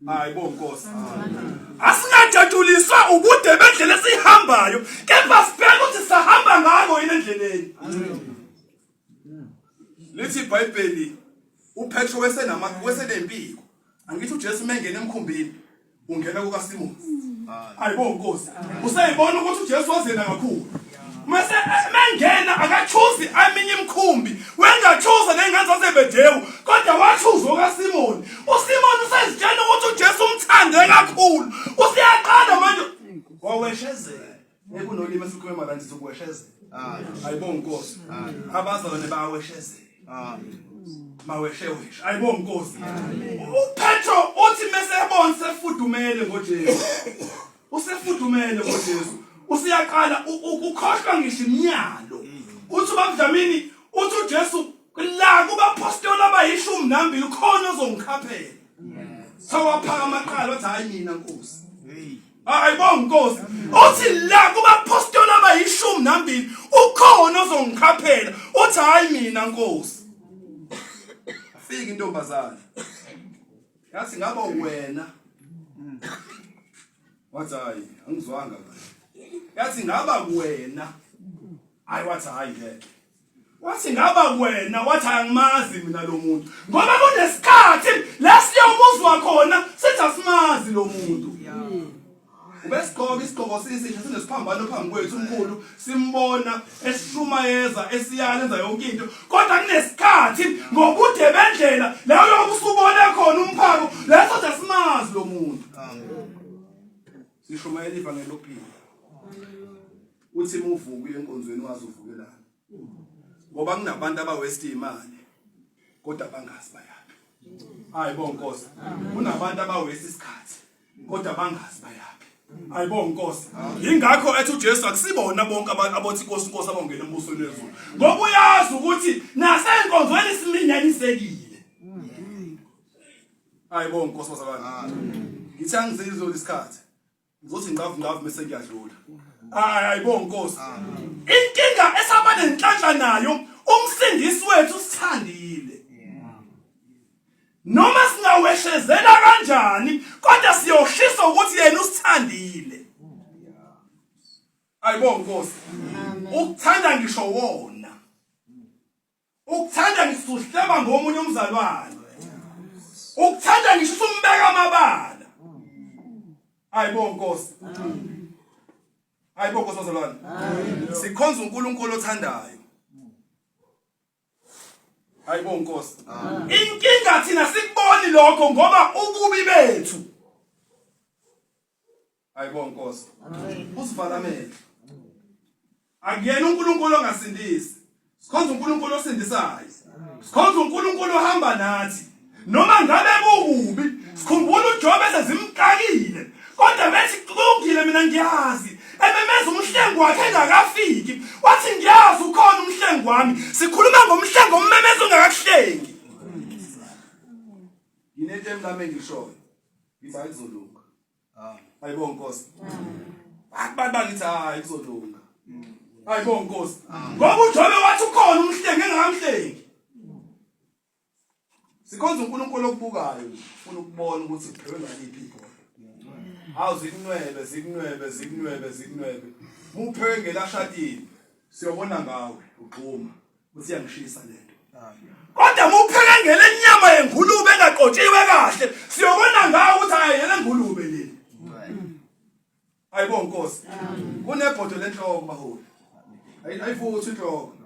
Hayi bonkosi. Asingajajuliswa ubude bendlela esihambayo, kepha sibheke ukuthi sahamba ngako yini endleleni. Lithi iBhayibheli uPetro wesenempiko. Angithi uJesu mengena emkhumbini ungena kukaSimoni. Hayi bonkosi. Usayibona ukuthi uJesu wazena kakhulu. Mase mengena akachuzi aminye imkhumbi, wengachuza nenganza zebedewu, kodwa wachuza okaSimoni. uSimoni usezitshela ukuthi uJesu umthande kakhulu. Usiyaqala manje waweshezela. Ekunolimi esikhuluma manje sokuweshezela. Ayibonga Nkosi. Abazalwane bayaweshezela. Maweshewesha. Ayibonga Nkosi. uPetro uthi mesebona sefudumele ngoJesu. Usefudumele ngoJesu. Usiyaqala ukukhohlwa ngisho imiyalo. Uthi uBamdlamini uthi uJesu la kubaapostoli abayishumi nambili khona ozongikhaphela. Sawaphaka amaqala wathi hayi mina Nkosi. Ayibonga Nkosi. Uthi la kubaapostoli abayishumi nambili ukhona ozongikhaphela. Uthi hayi mina Nkosi. Afika intombazana. Yathi ngaba wena. Wathi hayi angizwanga kahle. Yathi ngaba wena. Hayi wathi hayi ngeke. Wathi ngaba wena wathi angimazi mina lo muntu. Ngoba kunesikhathi la siyomuzwa khona sithi asimazi lo muntu. Ubesigqoka isigqoko sisisho sinesiphambano phambi kwethu umkhulu simbona esishumayeza esiyalenza yonke into. Kodwa kunesikhathi ngobude bendlela la uyobusubone khona umphako la sithi asimazi lo muntu. Sishumayela ivangeli lokuphila. Uthi muvuke enkonzweni wazi uvukelana. Ngoba kunabantu abaweste imali kodwa bangazi bayaphi. Ayibonga Nkosi. Kunabantu abaweste isikhathi kodwa bangazi bayaphi. Ayibonga Nkosi. Ingakho ethi uJesu akusibona bonke abathi Nkosi Nkosi abongena embusweni wezulu. Ngoba uyazi ukuthi nasenkonzweni siminyanisekile. Ayibonga Nkosi wasabani. Ngithi angizizwe isikhathi. Ngizothi ngavu bese ngiyadlula. Ayibonga Nkosi. Inkinga esaba nenhlanhla nayo umsindisi wethu sithandile. Noma singaweshezela kanjani kodwa siyoshisa ukuthi yena usithandile. Ayibonga Nkosi. Ukuthanda ngisho wona. Ukuthanda ngisuhleba ngomunye umzalwane. Ukuthanda ngisho umbeka amabala. Ayibonga Nkosi. Ayibonga Nkosi wazalwane. Sikhonza uNkulunkulu othandayo. Ayibonga Nkosi. Inkinga thina sikuboni lokho ngoba ububi bethu. Ayibonga Nkosi. Usivalamele. Akuyena uNkulunkulu ongasindisi. Sikhonza uNkulunkulu osindisayo. Sikhonza uNkulunkulu ohamba nathi. Noma ngabe kubi, sikhumbula uJobe ezimqakile. Kodwa bethi kulungile mina ngiyazi. Ememeza umhlengi wakhe engakafiki. Wathi ngiyazi ukhona umhlengi wami. Sikhuluma ngomhlengi omemeza ungakakuhlengi. Yinento emlame ngishoyo. Ngithi ayizolunga. Ayibonga Nkosi. Abantu ngithi hayi kuzolunga. Ayibonga Nkosi. Ngoba uJobe wathi ukhona umhlengi engakamhlengi. Sikhonza uNkulunkulu okubukayo ufuna ukubona ukuthi kuphewe ngaliphi iphupho. Hawu zikunwebe. Muphewe ngelashadini siyobona ngawe ugxuma uthi yangishisa lento. Kodwa mupheke ngelenyama yengulube engaqotshiwe kahle siyobona ngawe ukuthi hayi yena ngulube le. Ayibonga Nkosi. Kunebhodo lenhloko baholi. Ayifuthi inhloko.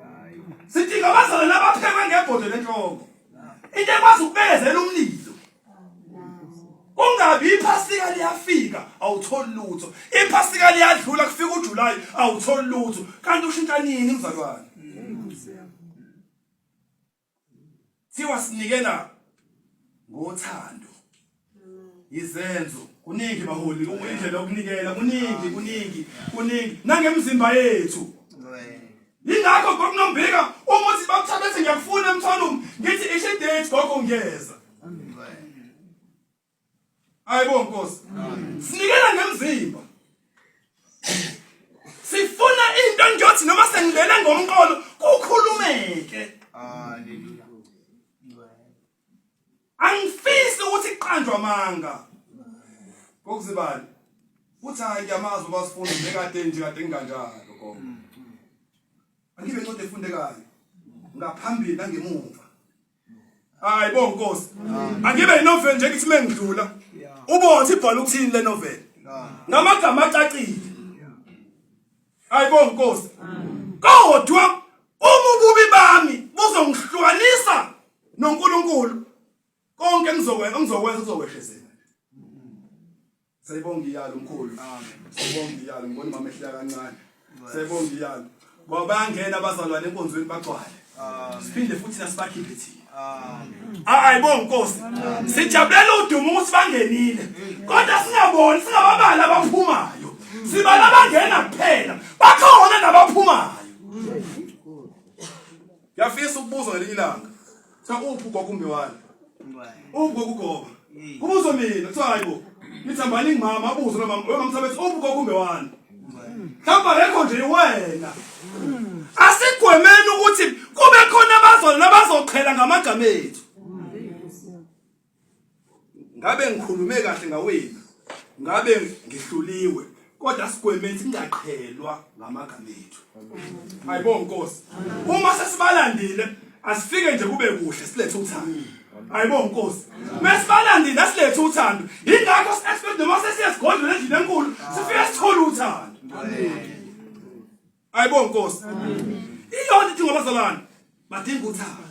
Sithi ngabazalwane abaphekwe ngebhodo lenhloko. Into ekwazi ukubekezela umlilo. Ungabi iphasika liyafika awutholi lutho. Iphasika liyadlula kufika uJuly awutholi lutho. Kanti ushintsha nini mzalwane? Siwa sinikela ngothando. Izenzo kuningi baholi indlela yokunikela kuningi nangemzimba yethu. Ingakho ngokunombika umuthi bakuthabethe ngiyakufuna emthwalumo ngithi ishe date gogo ngiyeza. Ayibonga Nkosi. Sinikela ngemzimba. Sifuna into ngiyothi noma sengivele ngomqolo kukhulumeke. Hallelujah. Angifisi banjwa amanga kokuzibani uthi hayi ngiyamazi basifunda bekade nje kade nginganjalo gogo angibe incwadi efundekayo ngaphambili nangemuva hayi bo Nkosi angibe inovel nje ngithi mengidlula ubothi ibhala ukuthini le novel ngamagama acacile hayi bo Nkosi kodwa ububi bami buzongihlukanisa noNkulunkulu konke ngizokwenza kuzowehlezela sayibonga iyalo mkhulu sayibonga iyalo ngibona mama ehlala kancane sayibonga iyalo ngoba bayangena abazalwane enkonzweni bagcwale siphinde futhi nasibakhiphe thina hayi bo Nkosi sijabulela udumo ukuthi bangenile kodwa singaboni singababala abaphumayo sibala abangena kuphela bakhona nabaphumayo yafisa ukubuza ngelinye ilanga uphi kwakumbe wani uphi kokugoba kubuzo mina kuthiwa hayi bo nithambani ngimama abuzo nomama mthabethi uphi kwakumbe wani mhlawumbe akekho nje wena asigwemeni ukuthi kube khona abazona nabazoqhela ngamagama ethu ngabe ngikhulume kahle ngawena ngabe ngihluliwe kodwa sigwemeni singaqhelwa ngamagama ethu hayibo Nkosi uma sesibalandile asifike nje kube kuhle silethe uthando hayibo Nkosi mesibalandile asilethe uthando ingakho si-expect noma sesiyesigodlweni endlini enkulu sifike sithole uthando hayibo Nkosi iyona ithi ngobazalwane badinga uthando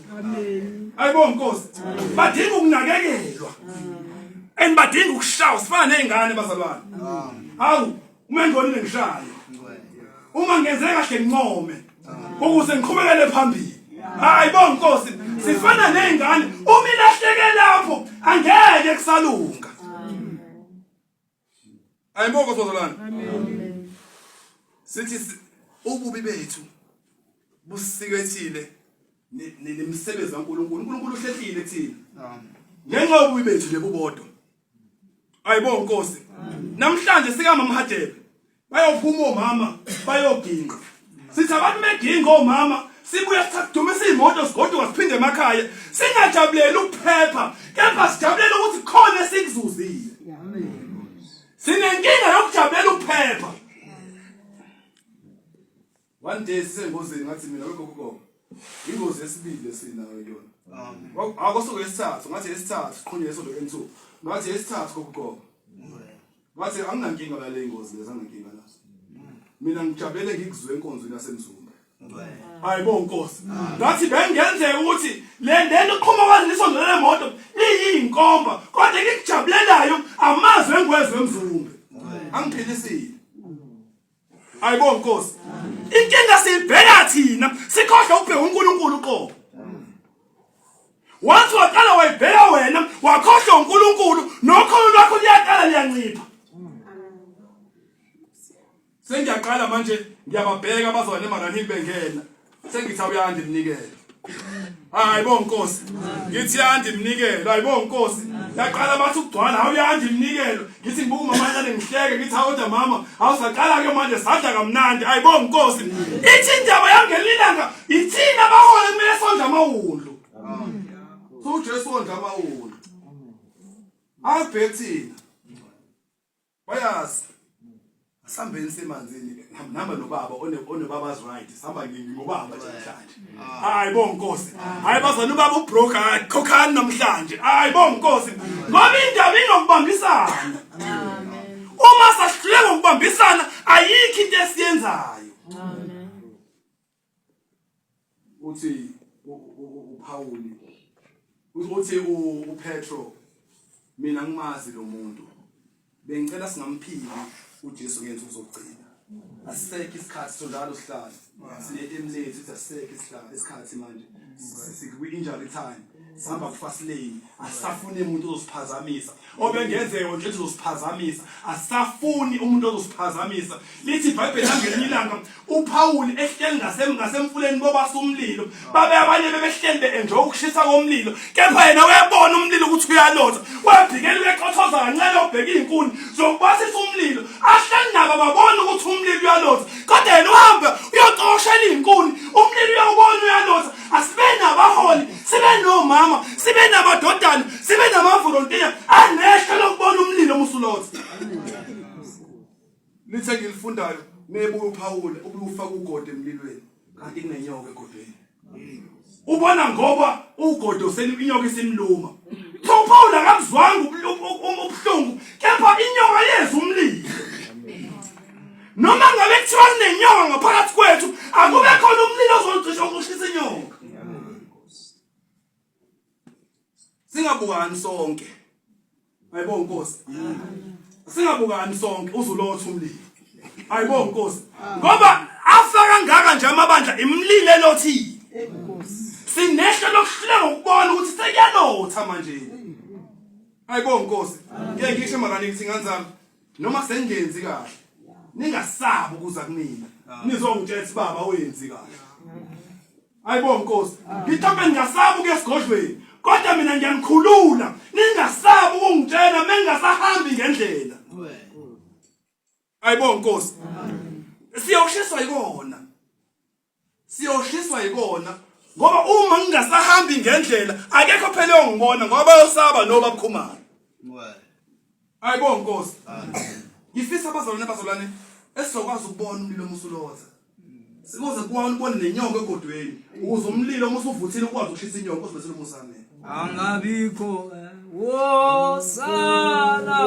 hayibo Nkosi badinga ukunakekelwa and badinga ukushawa sifana nezingane bazalwane hawu uma ngibonile ngishaye uma ngenze kahle ngincome ukuze ngiqhubekele phambili hayibo Nkosi sifana nezingane uma ilahleke lapho angeke kusalunga hayibo bazalwane sithi ububi bethu busikethile nemsebenzi kaNkulunkulu uNkulunkulu uhlehlile kuthina ngenxa yobubi bethu nje bubodwa hayibo Nkosi namhlanje sika mama Hadebe bayophuma omama bayoginqa sithi abantu beginqa omama sibuya sithathume imoto sigoduka siphinde emakhaya singajabulela ukuphepha kepha sijabulela ukuthi khona esikuzuzile sinenkinga yokujabulela ukuphepha one day sisengozini ngathi mina gogo ingozi yesibili esinayo yona akosuke esithathu ngathi esithathu siqhunye esonto M2 ngathi esithathu gogo ngathi anginankinga ngale ngozi lezi anginankinga nazo mina ngijabulele ngikuzwe enkonzweni yasemzumba hayibo Nkosi ngathi bengenzeka ukuthi le ndeni iqhuma kwazi lisonto lemoto iyinkomba kodwa ngikujabulelayo amazwi engwezwe emzumba angiphilisile hayibo Nkosi inkinga sibheka thina sikhohlwa ubheka uNkulunkulu qo wathi waqala wayibheka wena wakhohlwa uNkulunkulu nokholo lwakho liyaqala liyancipha sengiyaqala manje ngiyababheka abazalwane eMarani bengena sengithi awuyandi mnikele hayibo Nkosi ngithi yandi mnikele hayibo Nkosi yaqala bathi ukugcwala awuyandi mnikelo ngithi ngibuka umama kancane ngihleke ngithi awuda mama awusaqala ke manje sadla kamnandi hayibo Nkosi ithi indaba yangelilanga ithina abaholi kumele sonje amawundlu so uJesu wonje amawundlu abhethina bayazi sambeni semanzini namba nobaba onebaba's right samba ngingobaba namhlanje hayibo Nkosi hayi bazana ubaba ubroker akhokhani namhlanje hayibo Nkosi ngoba indaba inokubambisana amen uma sahluleka ukubambisana ayikho into esiyenzayo amen uthi uPauli uthi uPetro mina ngimazi lo muntu bengicela singamphili uJesu ngenza uzogcina asekho isikhathi sonjalo sihlala sinemleti sithi asekho isikhathi manje sikwi injury time sihamba ku-fast lane asafuni umuntu ozosiphazamisa obengenzeka nje uzosiphazamisa asafuni umuntu ozosiphazamisa lithi iBhayibheli ngelinye ilanga uPauli ehleli ngasemfuleni bobasa umlilo babe abanye bebehleli be-enjoy ukushisa komlilo kepha yena uyabona umlilo ukuthi uyalotha wabhikela uyeqothoza kancane obheka iy'nkuni zokubasisa umlilo ahleli nabo babona ukuthi umlilo uyalotha kodwa yena uhamba uyocoshela iy'nkuni umlilo uyawubona uyalotha asibe nabaholi sibe nomama sibe namadodana sibe namavolontiya lithe ngilifundayo nebuye uPaul ubufaka ugode emlilweni kanti kunenyoka egodweni ubona ngoba ugodo inyoka isimluma uPaul akamzwanga ubuhlungu kepha inyoka yeza umlilo noma ngabe kuthiwa kunenyoka ngaphakathi kwethu akube khona umlilo ozocisha ukushisa inyoka singabukani sonke ayibona Nkosi singabukani sonke uzulotha umlilo ayibona Nkosi ngoba afaka ngaka nje amabandla imlilo elothi sinehlo lokuhlela ukubona ukuthi sekuyalotha manje ayibona Nkosi ngeke ngisho makani ngithi nganzami noma sengenzi kahle ningasabi ukuza kumina nizongitshela baba wenzi kahle ayibona Nkosi ngithambe ngingasabi ukuya esigodlweni kodwa mina ngiyamkhulula ningasabi ukungitshela mengasahambi ngendlela ayibona Nkosi siyoshiswa yikona ngoba uma ngingasahambi ngendlela akekho phela ongibona ngoba bayosaba noba bukhumana ayibona Nkosi ngifisa abazalwane esizokwazi ukubona umlilo omusulotha sikuze kuwona ubone nenyoka egodweni ukuze umlilo omusuvuthile ukwazi ukushisa inyoka osibethele umusame angabikho wosala